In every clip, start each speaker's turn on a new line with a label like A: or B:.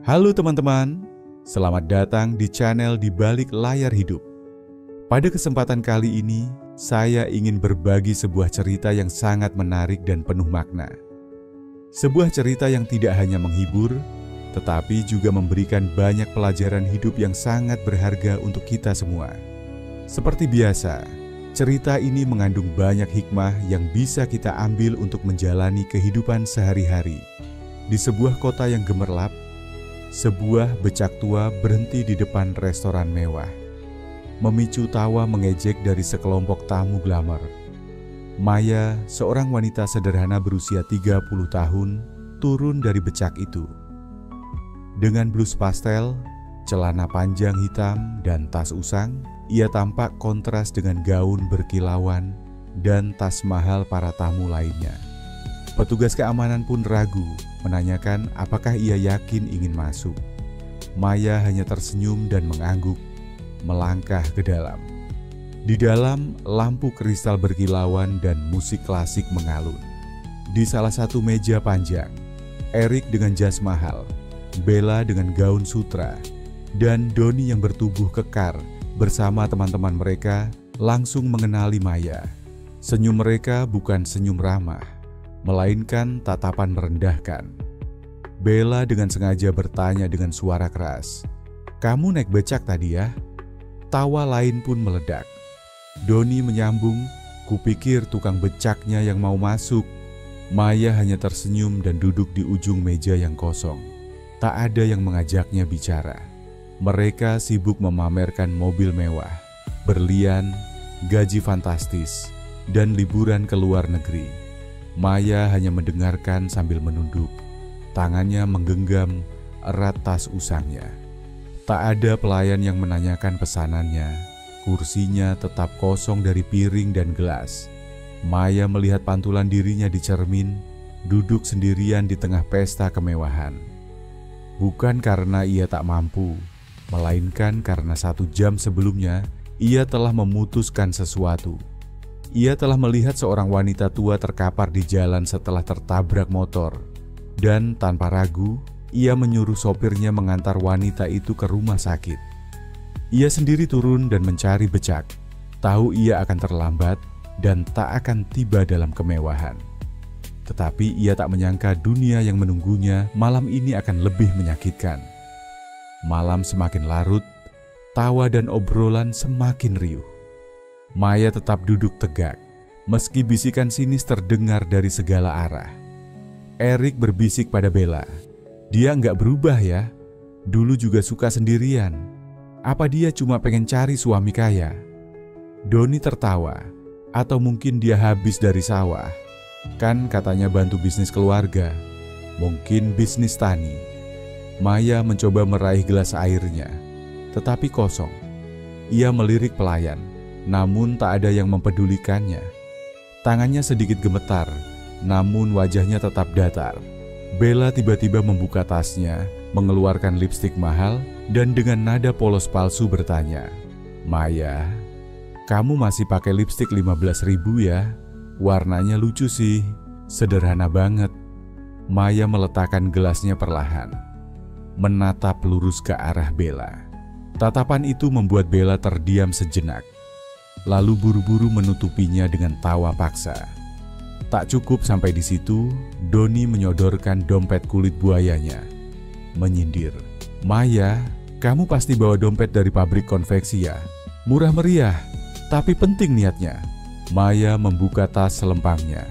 A: Halo teman-teman, selamat datang di channel Di Balik Layar Hidup. Pada kesempatan kali ini, saya ingin berbagi sebuah cerita yang sangat menarik dan penuh makna. Sebuah cerita yang tidak hanya menghibur, tetapi juga memberikan banyak pelajaran hidup yang sangat berharga untuk kita semua. Seperti biasa, cerita ini mengandung banyak hikmah yang bisa kita ambil untuk menjalani kehidupan sehari-hari. Di sebuah kota yang gemerlap, sebuah becak tua berhenti di depan restoran mewah, memicu tawa mengejek dari sekelompok tamu glamour. Maya, seorang wanita sederhana berusia 30 tahun, turun dari becak itu. Dengan blus pastel, celana panjang hitam, dan tas usang, ia tampak kontras dengan gaun berkilauan dan tas mahal para tamu lainnya. Petugas keamanan pun ragu, menanyakan apakah ia yakin ingin masuk. Maya hanya tersenyum dan mengangguk, melangkah ke dalam. Di dalam, lampu kristal berkilauan dan musik klasik mengalun. Di salah satu meja panjang, Erik dengan jas mahal, Bella dengan gaun sutra, dan Doni yang bertubuh kekar bersama teman-teman mereka langsung mengenali Maya. Senyum mereka bukan senyum ramah, melainkan tatapan merendahkan. Bella dengan sengaja bertanya dengan suara keras, "Kamu naik becak tadi ya?" Tawa lain pun meledak. Doni menyambung, "Kupikir tukang becaknya yang mau masuk." Maya hanya tersenyum dan duduk di ujung meja yang kosong. Tak ada yang mengajaknya bicara. Mereka sibuk memamerkan mobil mewah, berlian, gaji fantastis, dan liburan ke luar negeri. Maya hanya mendengarkan sambil menunduk. Tangannya menggenggam erat tas usangnya. Tak ada pelayan yang menanyakan pesanannya. Kursinya tetap kosong dari piring dan gelas. Maya melihat pantulan dirinya di cermin, duduk sendirian di tengah pesta kemewahan. Bukan karena ia tak mampu, melainkan karena 1 jam sebelumnya ia telah memutuskan sesuatu. Ia telah melihat seorang wanita tua terkapar di jalan setelah tertabrak motor. Dan tanpa ragu, ia menyuruh sopirnya mengantar wanita itu ke rumah sakit. Ia sendiri turun dan mencari becak. Tahu ia akan terlambat dan tak akan tiba dalam kemewahan. Tetapi ia tak menyangka dunia yang menunggunya malam ini akan lebih menyakitkan. Malam semakin larut, tawa dan obrolan semakin riuh. Maya tetap duduk tegak, meski bisikan sinis terdengar dari segala arah. Erik berbisik pada Bella, "Dia nggak berubah ya, dulu juga suka sendirian. Apa dia cuma pengen cari suami kaya?" Doni tertawa, "Atau mungkin dia habis dari sawah. Kan katanya bantu bisnis keluarga, mungkin bisnis tani." Maya mencoba meraih gelas airnya, tetapi kosong. Ia melirik pelayan, namun tak ada yang mempedulikannya. Tangannya sedikit gemetar, namun wajahnya tetap datar. Bella tiba-tiba membuka tasnya, mengeluarkan lipstik mahal, dan dengan nada polos palsu bertanya, "Maya, kamu masih pakai lipstik 15.000 ya? Warnanya lucu sih, sederhana banget." Maya meletakkan gelasnya perlahan, menatap lurus ke arah Bella. Tatapan itu membuat Bella terdiam sejenak, lalu buru-buru menutupinya dengan tawa paksa. Tak cukup sampai di situ, Doni menyodorkan dompet kulit buayanya, menyindir, "Maya, kamu pasti bawa dompet dari pabrik konveksi ya? Murah meriah, tapi penting niatnya." Maya membuka tas selempangnya,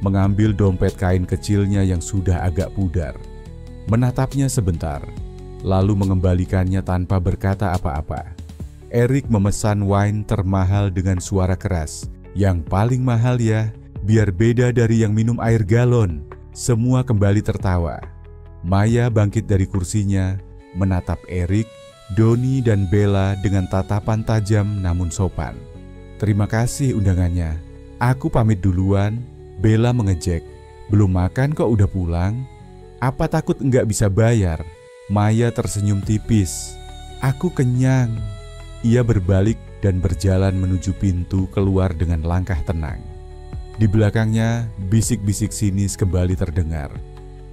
A: mengambil dompet kain kecilnya yang sudah agak pudar, menatapnya sebentar, lalu mengembalikannya tanpa berkata apa-apa. Erik memesan wine termahal dengan suara keras, "Yang paling mahal ya, biar beda dari yang minum air galon." Semua kembali tertawa. Maya bangkit dari kursinya, menatap Erik, Doni, dan Bella dengan tatapan tajam namun sopan. "Terima kasih undangannya. Aku pamit duluan." Bella mengejek, "Belum makan kok udah pulang? Apa takut enggak bisa bayar?" Maya tersenyum tipis, "Aku kenyang." Ia berbalik dan berjalan menuju pintu keluar dengan langkah tenang. Di belakangnya, bisik-bisik sinis kembali terdengar.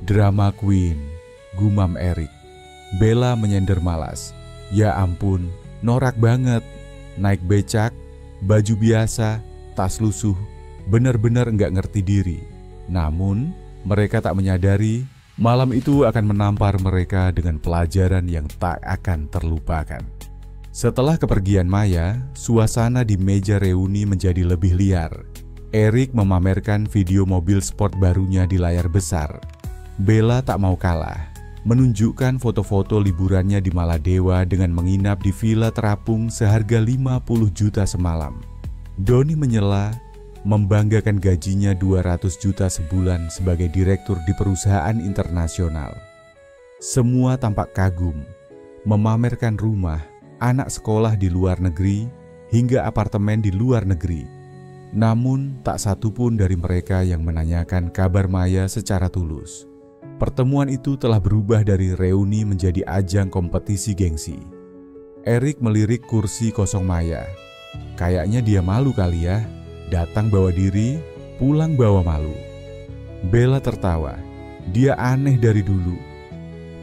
A: "Drama queen," gumam Erik. Bella menyender malas. Ya ampun, norak banget. Naik becak, baju biasa, tas lusuh, benar-benar enggak ngerti diri. Namun, mereka tak menyadari malam itu akan menampar mereka dengan pelajaran yang tak akan terlupakan. Setelah kepergian Maya, suasana di meja reuni menjadi lebih liar. Erik memamerkan video mobil sport barunya di layar besar. Bella tak mau kalah, menunjukkan foto-foto liburannya di Maladewa dengan menginap di villa terapung seharga 50 juta semalam. Doni menyela, membanggakan gajinya 200 juta sebulan sebagai direktur di perusahaan internasional. Semua tampak kagum, memamerkan rumah, anak sekolah di luar negeri, hingga apartemen di luar negeri. Namun tak satu pun dari mereka yang menanyakan kabar Maya secara tulus. Pertemuan itu telah berubah dari reuni menjadi ajang kompetisi gengsi. Erik melirik kursi kosong Maya. Kayaknya dia malu kali ya, datang bawa diri, pulang bawa malu. Bella tertawa, dia aneh dari dulu.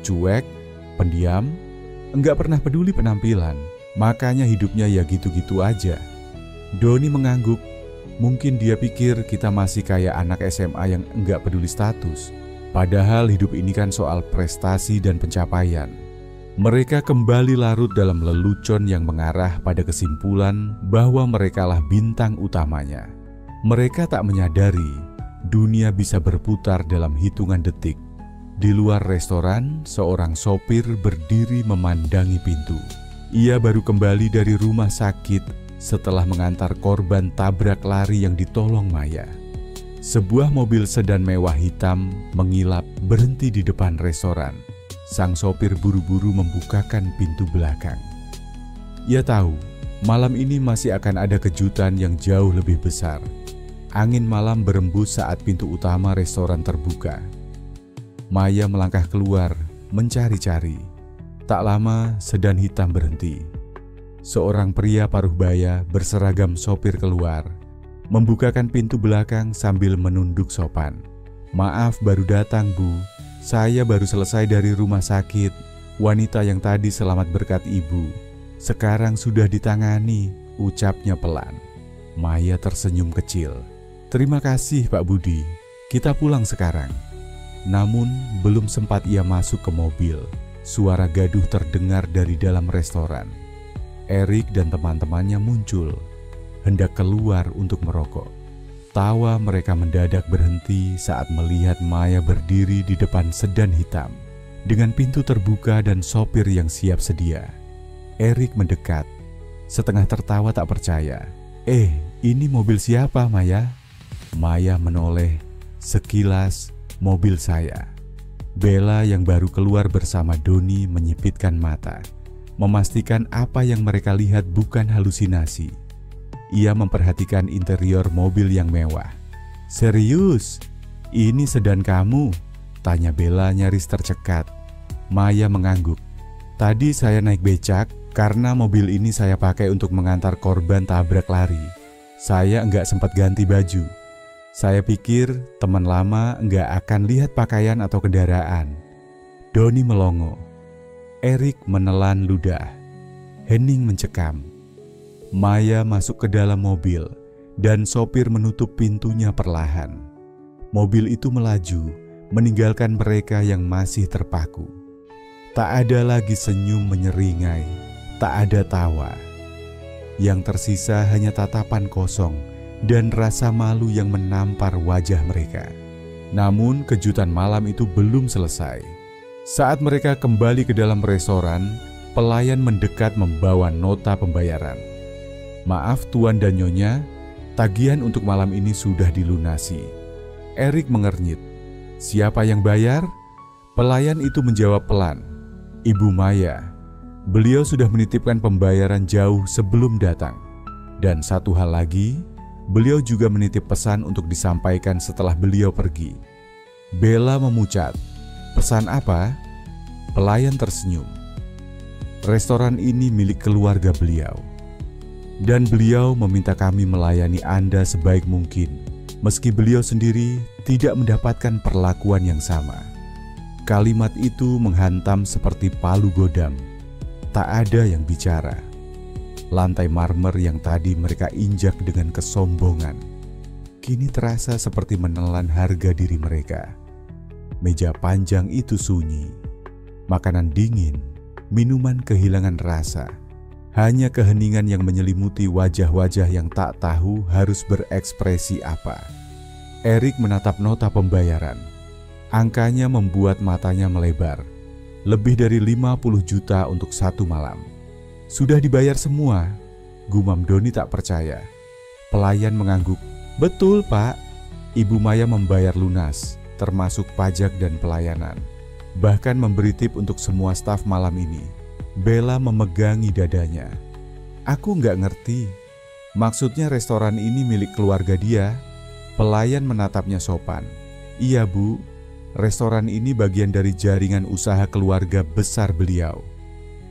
A: Cuek, pendiam, enggak pernah peduli penampilan, makanya hidupnya ya gitu-gitu aja. Doni mengangguk, mungkin dia pikir kita masih kayak anak SMA yang enggak peduli status. Padahal hidup ini kan soal prestasi dan pencapaian. Mereka kembali larut dalam lelucon yang mengarah pada kesimpulan bahwa merekalah bintang utamanya. Mereka tak menyadari dunia bisa berputar dalam hitungan detik. Di luar restoran, seorang sopir berdiri memandangi pintu. Ia baru kembali dari rumah sakit setelah mengantar korban tabrak lari yang ditolong Maya. Sebuah mobil sedan mewah hitam mengilap berhenti di depan restoran. Sang sopir buru-buru membukakan pintu belakang. Ia tahu, malam ini masih akan ada kejutan yang jauh lebih besar. Angin malam berembus saat pintu utama restoran terbuka. Maya melangkah keluar, mencari-cari. Tak lama, sedan hitam berhenti. Seorang pria paruh baya berseragam sopir keluar, membukakan pintu belakang sambil menunduk sopan. Maaf baru datang Bu, saya baru selesai dari rumah sakit. Wanita yang tadi selamat berkat ibu, sekarang sudah ditangani, ucapnya pelan. Maya tersenyum kecil. Terima kasih Pak Budi, kita pulang sekarang. Namun belum sempat ia masuk ke mobil, suara gaduh terdengar dari dalam restoran. Erik dan teman-temannya muncul, hendak keluar untuk merokok. Tawa mereka mendadak berhenti saat melihat Maya berdiri di depan sedan hitam dengan pintu terbuka dan sopir yang siap sedia. Erik mendekat, setengah tertawa tak percaya. Ini mobil siapa Maya? Maya menoleh, sekilas mobil saya. Bella yang baru keluar bersama Doni menyipitkan mata, memastikan apa yang mereka lihat bukan halusinasi. Ia memperhatikan interior mobil yang mewah. Serius? Ini sedan kamu? Tanya Bella nyaris tercekat. Maya mengangguk. Tadi saya naik becak karena mobil ini saya pakai untuk mengantar korban tabrak lari. Saya enggak sempat ganti baju. Saya pikir teman lama enggak akan lihat pakaian atau kendaraan. Doni melongo. Erik menelan ludah. Hening mencekam. Maya masuk ke dalam mobil dan sopir menutup pintunya perlahan. Mobil itu melaju, meninggalkan mereka yang masih terpaku. Tak ada lagi senyum menyeringai, tak ada tawa. Yang tersisa hanya tatapan kosong dan rasa malu yang menampar wajah mereka. Namun kejutan malam itu belum selesai. Saat mereka kembali ke dalam restoran, pelayan mendekat membawa nota pembayaran. Maaf Tuan dan Nyonya, tagihan untuk malam ini sudah dilunasi. Erik mengernyit. Siapa yang bayar? Pelayan itu menjawab pelan. Ibu Maya. Beliau sudah menitipkan pembayaran jauh sebelum datang. Dan satu hal lagi, beliau juga menitip pesan untuk disampaikan setelah beliau pergi. Bella memucat. Pesan apa? Pelayan tersenyum. Restoran ini milik keluarga beliau. Dan beliau meminta kami melayani Anda sebaik mungkin, meski beliau sendiri tidak mendapatkan perlakuan yang sama. Kalimat itu menghantam seperti palu godam. Tak ada yang bicara. Lantai marmer yang tadi mereka injak dengan kesombongan, kini terasa seperti menelan harga diri mereka. Meja panjang itu sunyi. Makanan dingin, minuman kehilangan rasa. Hanya keheningan yang menyelimuti wajah-wajah yang tak tahu harus berekspresi apa. Erik menatap nota pembayaran. Angkanya membuat matanya melebar. Lebih dari 50 juta untuk 1 malam. Sudah dibayar semua, gumam Doni tak percaya. Pelayan mengangguk. Betul, Pak. Ibu Maya membayar lunas, termasuk pajak dan pelayanan. Bahkan memberi tip untuk semua staf malam ini. Bella memegangi dadanya. Aku nggak ngerti. Maksudnya restoran ini milik keluarga dia? Pelayan menatapnya sopan. Iya, Bu. Restoran ini bagian dari jaringan usaha keluarga besar beliau.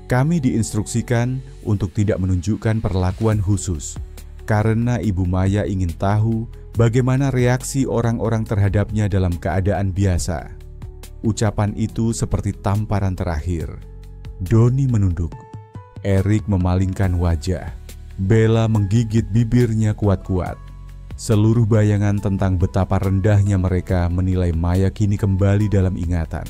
A: Kami diinstruksikan untuk tidak menunjukkan perlakuan khusus, karena Ibu Maya ingin tahu bagaimana reaksi orang-orang terhadapnya dalam keadaan biasa. Ucapan itu seperti tamparan terakhir. Doni menunduk. Erik memalingkan wajah. Bella menggigit bibirnya kuat-kuat. Seluruh bayangan tentang betapa rendahnya mereka menilai Maya kini kembali dalam ingatan.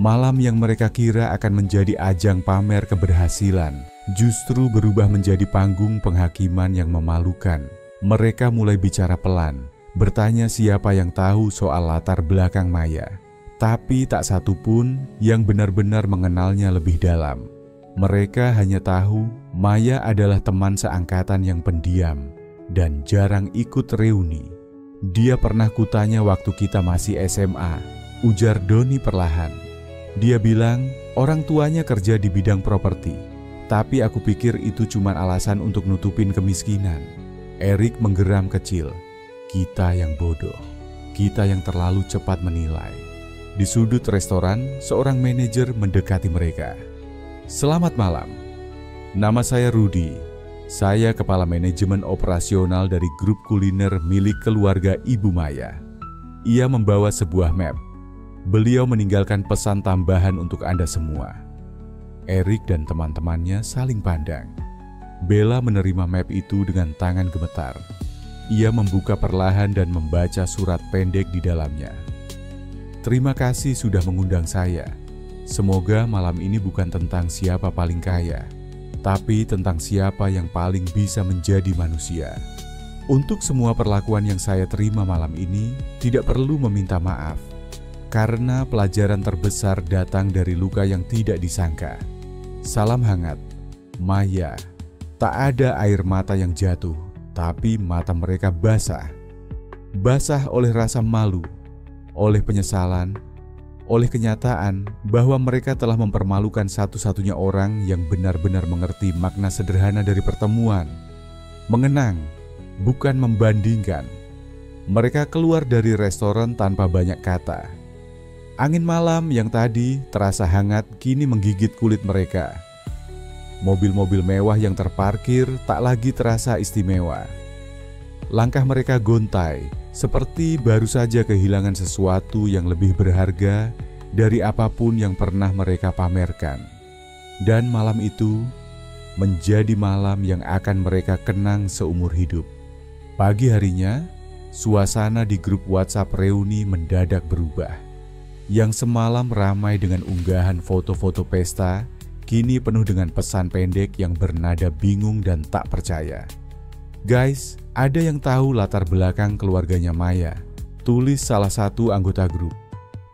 A: Malam yang mereka kira akan menjadi ajang pamer keberhasilan, justru berubah menjadi panggung penghakiman yang memalukan. Mereka mulai bicara pelan, bertanya siapa yang tahu soal latar belakang Maya. Tapi tak satu pun yang benar-benar mengenalnya lebih dalam. Mereka hanya tahu Maya adalah teman seangkatan yang pendiam dan jarang ikut reuni. Dia pernah kutanya waktu kita masih SMA, ujar Doni perlahan. Dia bilang orang tuanya kerja di bidang properti, tapi aku pikir itu cuma alasan untuk nutupin kemiskinan. Erik menggeram kecil. Kita yang bodoh, kita yang terlalu cepat menilai. Di sudut restoran, seorang manajer mendekati mereka. Selamat malam, nama saya Rudy. Saya kepala manajemen operasional dari grup kuliner milik keluarga Ibu Maya. Ia membawa sebuah map. Beliau meninggalkan pesan tambahan untuk Anda semua. Erik dan teman-temannya saling pandang. Bella menerima map itu dengan tangan gemetar. Ia membuka perlahan dan membaca surat pendek di dalamnya. Terima kasih sudah mengundang saya. Semoga malam ini bukan tentang siapa paling kaya, tapi tentang siapa yang paling bisa menjadi manusia. Untuk semua perlakuan yang saya terima malam ini, tidak perlu meminta maaf, karena pelajaran terbesar datang dari luka yang tidak disangka. Salam hangat, Maya. Tak ada air mata yang jatuh, tapi mata mereka basah. Basah oleh rasa malu, oleh penyesalan, oleh kenyataan bahwa mereka telah mempermalukan satu-satunya orang yang benar-benar mengerti makna sederhana dari pertemuan. Mengenang, bukan membandingkan. Mereka keluar dari restoran tanpa banyak kata. Angin malam yang tadi terasa hangat kini menggigit kulit mereka. Mobil-mobil mewah yang terparkir tak lagi terasa istimewa. Langkah mereka gontai, seperti baru saja kehilangan sesuatu yang lebih berharga dari apapun yang pernah mereka pamerkan. Dan malam itu menjadi malam yang akan mereka kenang seumur hidup. Pagi harinya, suasana di grup WhatsApp reuni mendadak berubah. Yang semalam ramai dengan unggahan foto-foto pesta, kini penuh dengan pesan pendek yang bernada bingung dan tak percaya. Guys, ada yang tahu latar belakang keluarganya Maya? Tulis salah satu anggota grup.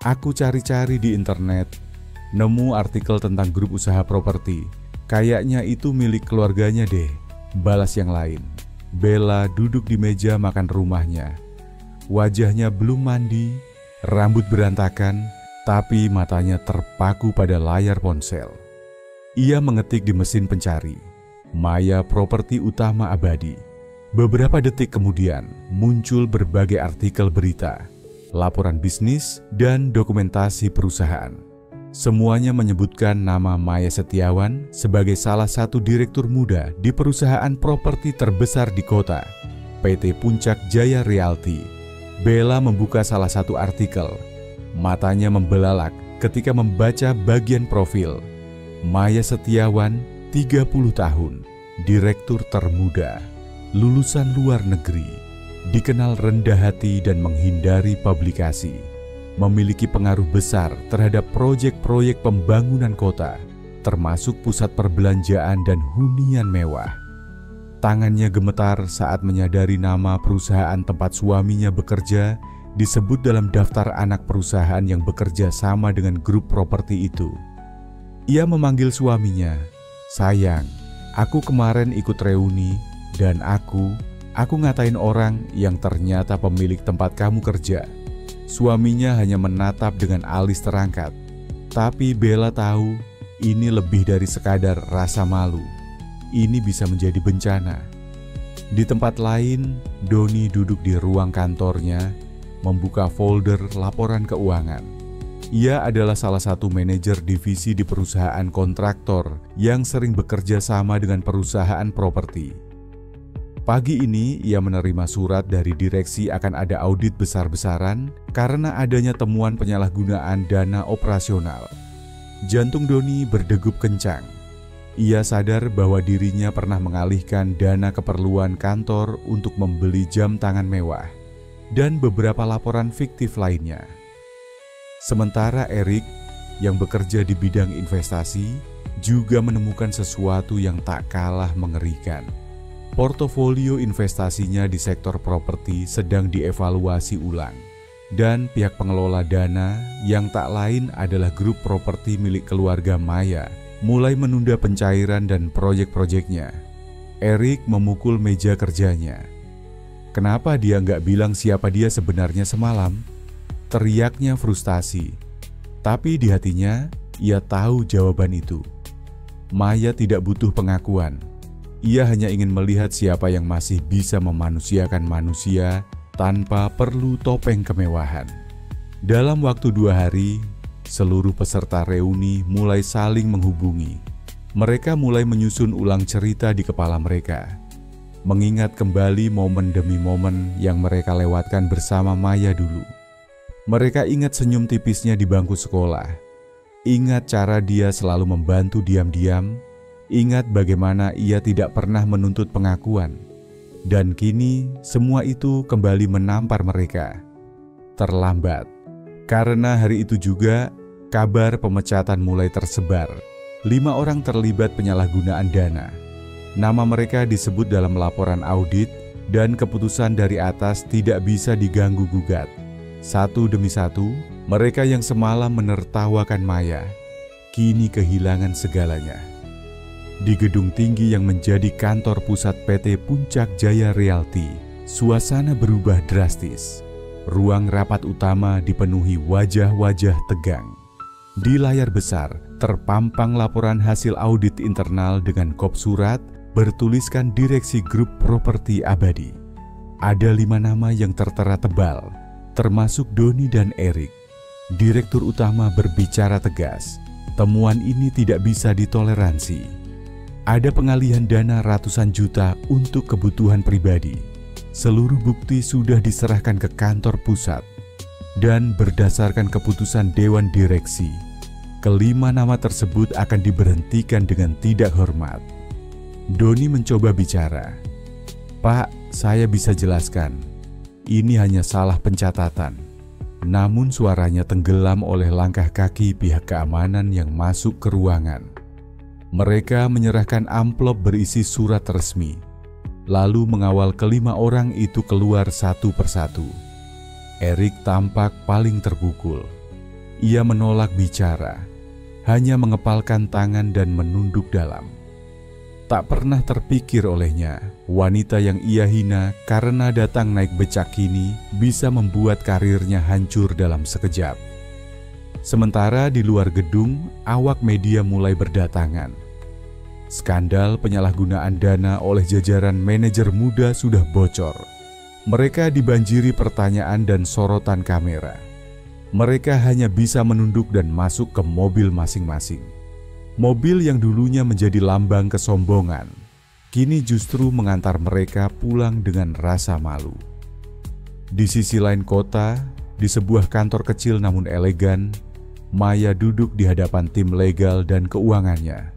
A: Aku cari-cari di internet, nemu artikel tentang grup usaha properti. Kayaknya itu milik keluarganya deh, balas yang lain. Bella duduk di meja makan rumahnya. Wajahnya belum mandi, rambut berantakan, tapi matanya terpaku pada layar ponsel. Ia mengetik di mesin pencari, Maya Properti Utama Abadi. Beberapa detik kemudian muncul berbagai artikel berita, laporan bisnis, dan dokumentasi perusahaan. Semuanya menyebutkan nama Maya Setiawan sebagai salah satu direktur muda di perusahaan properti terbesar di kota, PT Puncak Jaya Realty. Bella membuka salah satu artikel. Matanya membelalak ketika membaca bagian profil. Maya Setiawan, 30 tahun, direktur termuda, lulusan luar negeri, dikenal rendah hati dan menghindari publikasi, memiliki pengaruh besar terhadap proyek-proyek pembangunan kota, termasuk pusat perbelanjaan dan hunian mewah. Tangannya gemetar saat menyadari nama perusahaan tempat suaminya bekerja disebut dalam daftar anak perusahaan yang bekerja sama dengan grup properti itu. Ia memanggil suaminya, "Sayang, aku kemarin ikut reuni dan aku ngatain orang yang ternyata pemilik tempat kamu kerja." Suaminya hanya menatap dengan alis terangkat. Tapi Bella tahu ini lebih dari sekadar rasa malu. Ini bisa menjadi bencana. Di tempat lain, Doni duduk di ruang kantornya, membuka folder laporan keuangan. Ia adalah salah satu manajer divisi di perusahaan kontraktor yang sering bekerja sama dengan perusahaan properti. Pagi ini ia menerima surat dari direksi akan ada audit besar-besaran karena adanya temuan penyalahgunaan dana operasional. Jantung Doni berdegup kencang. Ia sadar bahwa dirinya pernah mengalihkan dana keperluan kantor untuk membeli jam tangan mewah dan beberapa laporan fiktif lainnya. Sementara Erik yang bekerja di bidang investasi juga menemukan sesuatu yang tak kalah mengerikan. Portofolio investasinya di sektor properti sedang dievaluasi ulang, dan pihak pengelola dana yang tak lain adalah grup properti milik keluarga Maya mulai menunda pencairan dan proyek-proyeknya. Erik memukul meja kerjanya. Kenapa dia nggak bilang siapa dia sebenarnya semalam? Teriaknya frustasi. Tapi di hatinya, ia tahu jawaban itu. Maya tidak butuh pengakuan. Ia hanya ingin melihat siapa yang masih bisa memanusiakan manusia tanpa perlu topeng kemewahan. Dalam waktu 2 hari, seluruh peserta reuni mulai saling menghubungi. Mereka mulai menyusun ulang cerita di kepala mereka, mengingat kembali momen demi momen yang mereka lewatkan bersama Maya dulu. Mereka ingat senyum tipisnya di bangku sekolah, ingat cara dia selalu membantu diam-diam, ingat bagaimana ia tidak pernah menuntut pengakuan. Dan kini semua itu kembali menampar mereka. Terlambat, karena hari itu juga kabar pemecatan mulai tersebar. 5 orang terlibat penyalahgunaan dana. Nama mereka disebut dalam laporan audit dan keputusan dari atas tidak bisa diganggu-gugat. Satu demi satu, mereka yang semalam menertawakan Maya, kini kehilangan segalanya. Di gedung tinggi yang menjadi kantor pusat PT Puncak Jaya Realty, suasana berubah drastis. Ruang rapat utama dipenuhi wajah-wajah tegang. Di layar besar, terpampang laporan hasil audit internal dengan kop surat bertuliskan Direksi Grup Properti Abadi. Ada 5 nama yang tertera tebal, termasuk Doni dan Erik. Direktur utama berbicara tegas, temuan ini tidak bisa ditoleransi. Ada pengalihan dana ratusan juta untuk kebutuhan pribadi. Seluruh bukti sudah diserahkan ke kantor pusat. Dan berdasarkan keputusan Dewan Direksi, kelima nama tersebut akan diberhentikan dengan tidak hormat. Doni mencoba bicara. "Pak, saya bisa jelaskan. Ini hanya salah pencatatan." Namun suaranya tenggelam oleh langkah kaki pihak keamanan yang masuk ke ruangan. Mereka menyerahkan amplop berisi surat resmi, lalu mengawal kelima orang itu keluar satu persatu. Erik tampak paling terpukul. Ia menolak bicara, hanya mengepalkan tangan dan menunduk dalam. Tak pernah terpikir olehnya, wanita yang ia hina karena datang naik becak kini bisa membuat karirnya hancur dalam sekejap. Sementara di luar gedung, awak media mulai berdatangan. Skandal penyalahgunaan dana oleh jajaran manajer muda sudah bocor. Mereka dibanjiri pertanyaan dan sorotan kamera. Mereka hanya bisa menunduk dan masuk ke mobil masing-masing. Mobil yang dulunya menjadi lambang kesombongan, kini justru mengantar mereka pulang dengan rasa malu. Di sisi lain kota, di sebuah kantor kecil namun elegan, Maya duduk di hadapan tim legal dan keuangannya.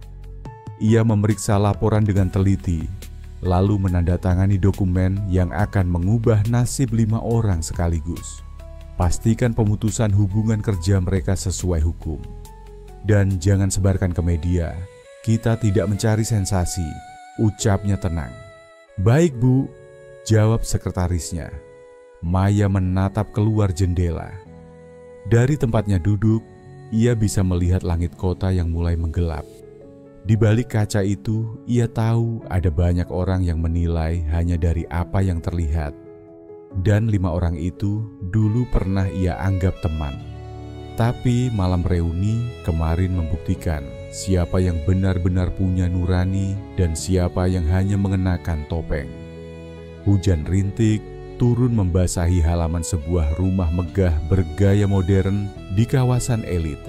A: Ia memeriksa laporan dengan teliti, lalu menandatangani dokumen yang akan mengubah nasib 5 orang sekaligus. Pastikan pemutusan hubungan kerja mereka sesuai hukum. Dan jangan sebarkan ke media, kita tidak mencari sensasi, ucapnya tenang. Baik Bu, jawab sekretarisnya. Maya menatap keluar jendela. Dari tempatnya duduk, ia bisa melihat langit kota yang mulai menggelap. Di balik kaca itu, ia tahu ada banyak orang yang menilai hanya dari apa yang terlihat. Dan 5 orang itu dulu pernah ia anggap teman. Tapi malam reuni kemarin membuktikan siapa yang benar-benar punya nurani dan siapa yang hanya mengenakan topeng. Hujan rintik turun membasahi halaman sebuah rumah megah bergaya modern di kawasan elit.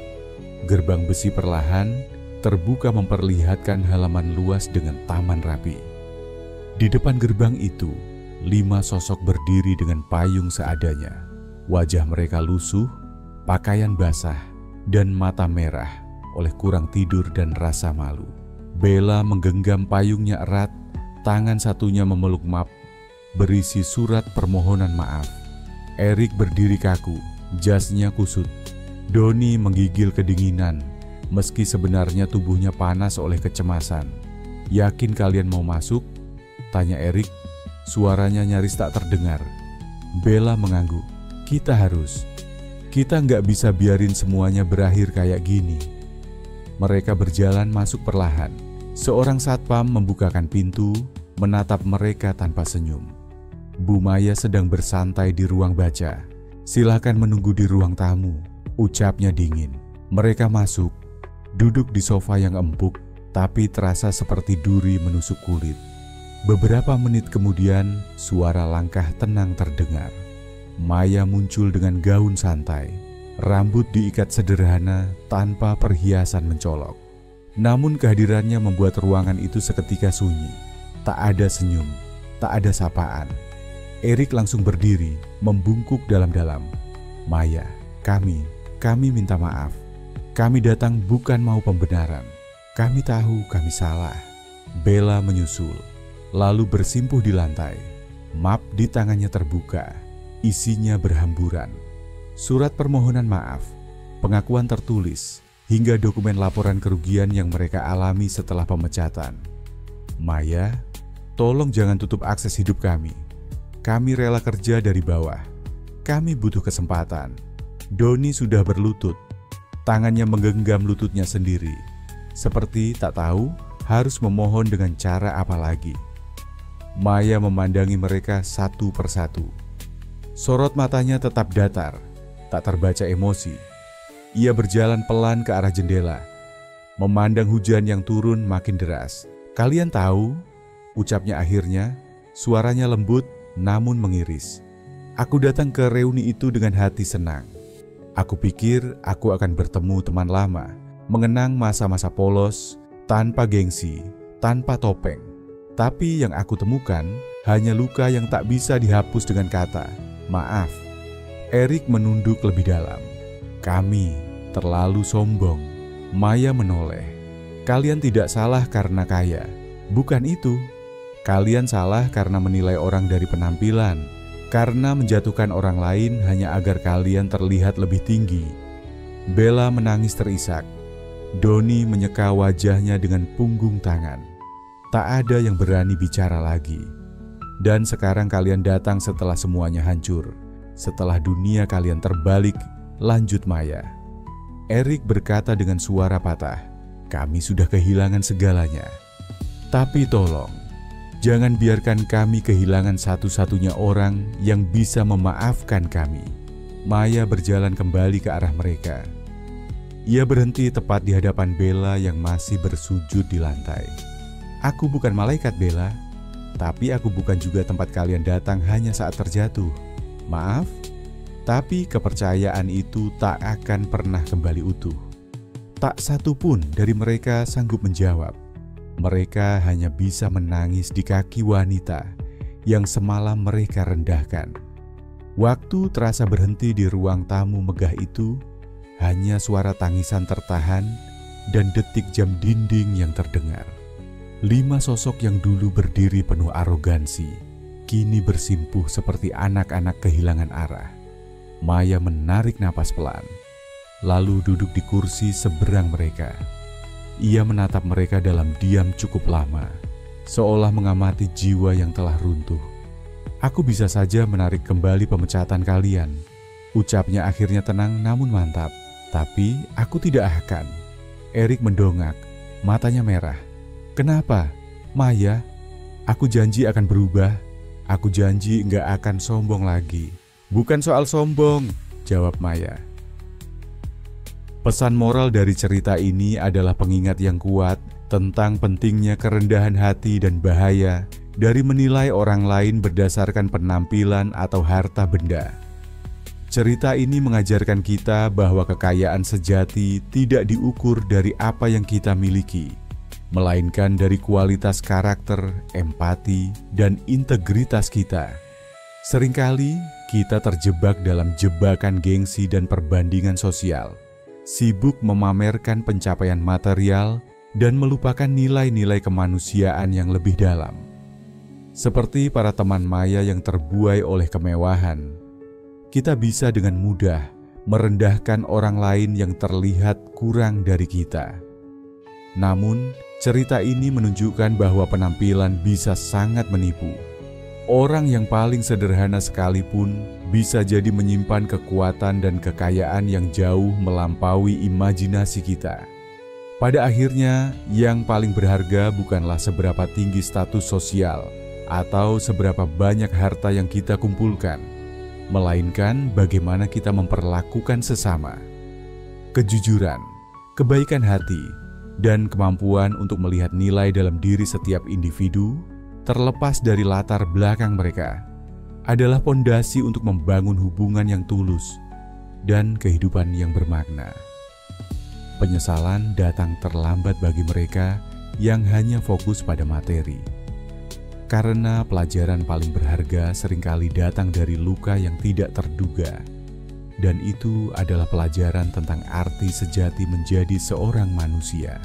A: Gerbang besi perlahan terbuka memperlihatkan halaman luas dengan taman rapi. Di depan gerbang itu, 5 sosok berdiri dengan payung seadanya. Wajah mereka lusuh, pakaian basah, dan mata merah oleh kurang tidur dan rasa malu. Bella menggenggam payungnya erat, tangan satunya memeluk map berisi surat permohonan maaf. Erik berdiri kaku, jasnya kusut. Doni menggigil kedinginan, meski sebenarnya tubuhnya panas oleh kecemasan. Yakin kalian mau masuk? Tanya Erik, suaranya nyaris tak terdengar. Bella mengangguk, kita harus. Kita nggak bisa biarin semuanya berakhir kayak gini. Mereka berjalan masuk perlahan. Seorang satpam membukakan pintu, menatap mereka tanpa senyum. Bu Maya sedang bersantai di ruang baca. Silakan menunggu di ruang tamu, ucapnya dingin. Mereka masuk, duduk di sofa yang empuk, tapi terasa seperti duri menusuk kulit. Beberapa menit kemudian, suara langkah tenang terdengar. Maya muncul dengan gaun santai, rambut diikat sederhana tanpa perhiasan mencolok. Namun kehadirannya membuat ruangan itu seketika sunyi. Tak ada senyum, tak ada sapaan. Erik langsung berdiri, membungkuk dalam-dalam. Maya, kami minta maaf. Kami datang bukan mau pembenaran. Kami tahu kami salah. Bella menyusul, lalu bersimpuh di lantai. Map di tangannya terbuka, isinya berhamburan. Surat permohonan maaf, pengakuan tertulis, hingga dokumen laporan kerugian yang mereka alami setelah pemecatan. Maya, tolong jangan tutup akses hidup kami. Kami rela kerja dari bawah. Kami butuh kesempatan. Doni sudah berlutut. Tangannya menggenggam lututnya sendiri. Seperti tak tahu harus memohon dengan cara apa lagi. Maya memandangi mereka satu persatu. Sorot matanya tetap datar, tak terbaca emosi. Ia berjalan pelan ke arah jendela, memandang hujan yang turun makin deras. Kalian tahu, ucapnya akhirnya, suaranya lembut namun mengiris. Aku datang ke reuni itu dengan hati senang. Aku pikir aku akan bertemu teman lama, mengenang masa-masa polos, tanpa gengsi, tanpa topeng. Tapi yang aku temukan hanya luka yang tak bisa dihapus dengan kata, maaf. Erik menunduk lebih dalam. Kami terlalu sombong. Maya menoleh. Kalian tidak salah karena kaya. Bukan itu. Kalian salah karena menilai orang dari penampilan, karena menjatuhkan orang lain hanya agar kalian terlihat lebih tinggi. Bella menangis terisak. Doni menyeka wajahnya dengan punggung tangan. Tak ada yang berani bicara lagi. Dan sekarang kalian datang setelah semuanya hancur. Setelah dunia kalian terbalik, lanjut Maya. Erik berkata dengan suara patah, kami sudah kehilangan segalanya. Tapi tolong, jangan biarkan kami kehilangan satu-satunya orang yang bisa memaafkan kami. Maya berjalan kembali ke arah mereka. Ia berhenti tepat di hadapan Bella yang masih bersujud di lantai. Aku bukan malaikat Bella, tapi aku bukan juga tempat kalian datang hanya saat terjatuh. Maaf, tapi kepercayaan itu tak akan pernah kembali utuh. Tak satu pun dari mereka sanggup menjawab. Mereka hanya bisa menangis di kaki wanita yang semalam mereka rendahkan. Waktu terasa berhenti di ruang tamu megah itu, hanya suara tangisan tertahan dan detik jam dinding yang terdengar. 5 sosok yang dulu berdiri penuh arogansi, kini bersimpuh seperti anak-anak kehilangan arah. Maya menarik napas pelan, lalu duduk di kursi seberang mereka. Ia menatap mereka dalam diam cukup lama, seolah mengamati jiwa yang telah runtuh. "Aku bisa saja menarik kembali pemecatan kalian," ucapnya akhirnya tenang namun mantap. "Tapi aku tidak akan." Erik mendongak, matanya merah. "Kenapa? Maya, aku janji akan berubah. Aku janji nggak akan sombong lagi." "Bukan soal sombong," jawab Maya. Pesan moral dari cerita ini adalah pengingat yang kuat tentang pentingnya kerendahan hati dan bahaya dari menilai orang lain berdasarkan penampilan atau harta benda. Cerita ini mengajarkan kita bahwa kekayaan sejati tidak diukur dari apa yang kita miliki, melainkan dari kualitas karakter, empati, dan integritas kita. Seringkali kita terjebak dalam jebakan gengsi dan perbandingan sosial, sibuk memamerkan pencapaian material dan melupakan nilai-nilai kemanusiaan yang lebih dalam. Seperti para teman Maya yang terbuai oleh kemewahan, kita bisa dengan mudah merendahkan orang lain yang terlihat kurang dari kita. Namun, cerita ini menunjukkan bahwa penampilan bisa sangat menipu. Orang yang paling sederhana sekalipun bisa jadi menyimpan kekuatan dan kekayaan yang jauh melampaui imajinasi kita. Pada akhirnya, yang paling berharga bukanlah seberapa tinggi status sosial atau seberapa banyak harta yang kita kumpulkan, melainkan bagaimana kita memperlakukan sesama. Kejujuran, kebaikan hati, dan kemampuan untuk melihat nilai dalam diri setiap individu, terlepas dari latar belakang mereka, adalah fondasi untuk membangun hubungan yang tulus dan kehidupan yang bermakna. Penyesalan datang terlambat bagi mereka yang hanya fokus pada materi, karena pelajaran paling berharga seringkali datang dari luka yang tidak terduga, dan itu adalah pelajaran tentang arti sejati menjadi seorang manusia.